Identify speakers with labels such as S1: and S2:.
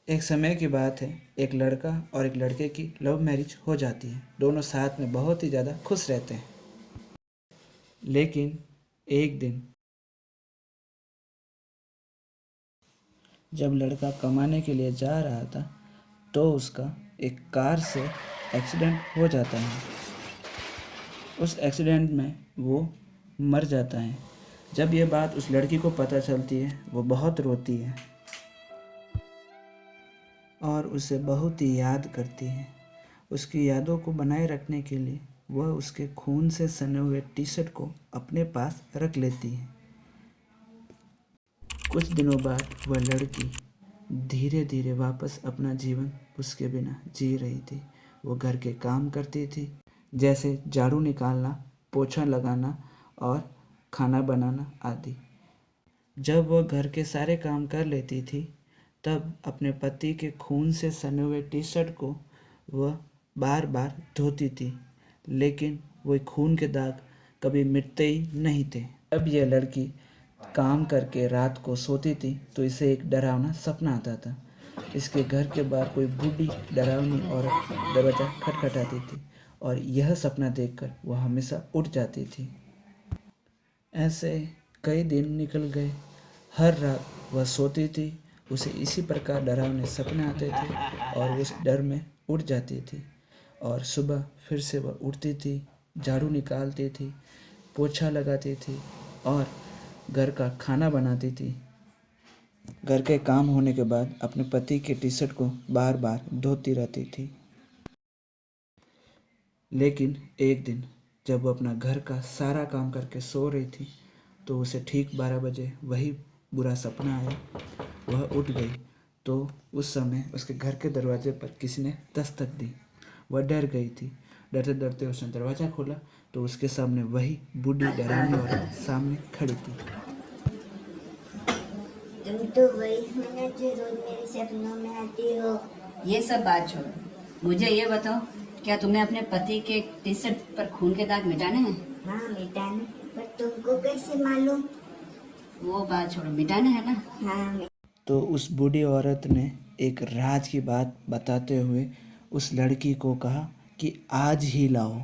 S1: एक समय की बात है, एक लड़का और एक लड़के की लव मैरिज हो जाती है। दोनों साथ में बहुत ही ज़्यादा खुश रहते हैं। लेकिन एक दिन जब लड़का कमाने के लिए जा रहा था तो उसका एक कार से एक्सीडेंट हो जाता है। उस एक्सीडेंट में वो मर जाता है। जब ये बात उस लड़की को पता चलती है वो बहुत रोती है और उसे बहुत ही याद करती है। उसकी यादों को बनाए रखने के लिए वह उसके खून से सने हुए टी शर्ट को अपने पास रख लेती है। कुछ दिनों बाद वह लड़की धीरे धीरे वापस अपना जीवन उसके बिना जी रही थी। वो घर के काम करती थी, जैसे झाड़ू निकालना, पोछा लगाना और खाना बनाना आदि। जब वह घर के सारे काम कर लेती थी तब अपने पति के खून से सने हुए टी शर्ट को वह बार बार धोती थी, लेकिन वह खून के दाग कभी मिटते ही नहीं थे। अब यह लड़की काम करके रात को सोती थी तो इसे एक डरावना सपना आता था। इसके घर के बाहर कोई बूढ़ी डरावनी औरत दरवाज़ा खटखटाती थी और यह सपना देखकर वह हमेशा उठ जाती थी। ऐसे कई दिन निकल गए। हर रात वह सोती थी, उसे इसी प्रकार डरावने सपने आते थे और वो उस डर में उठ जाती थी। और सुबह फिर से वह उठती थी, झाड़ू निकालती थी, पोछा लगाती थी और घर का खाना बनाती थी। घर के काम होने के बाद अपने पति के टी शर्ट को बार बार धोती रहती थी। लेकिन एक दिन जब वो अपना घर का सारा काम करके सो रही थी तो उसे ठीक 12 बजे वही बुरा सपना आया। वह उठ गई तो उस समय उसके घर के दरवाजे पर किसी ने दस्तक दी। वह डर गई थी। डरते डरते उसने दरवाज़ा खोला तो उसके सामने वही बूढ़ी डरावनी औरत सामने खड़ी थी।
S2: तुम तो वही हो ना जो रोज मेरे सपनों में आती हो।
S3: ये सब बात छोड़ो, मुझे ये बताओ, क्या तुम्हें अपने पति के टी शर्ट पर खून के दाग मिटाने हैं?
S2: हाँ मिटाने, पर तुमको कैसे मालूम?
S3: वो बात छोड़ो, मिटाने है ना?
S2: हाँ।
S1: तो उस बूढ़ी औरत ने एक राज की बात बताते हुए उस लड़की को कहा कि आज ही लाओ।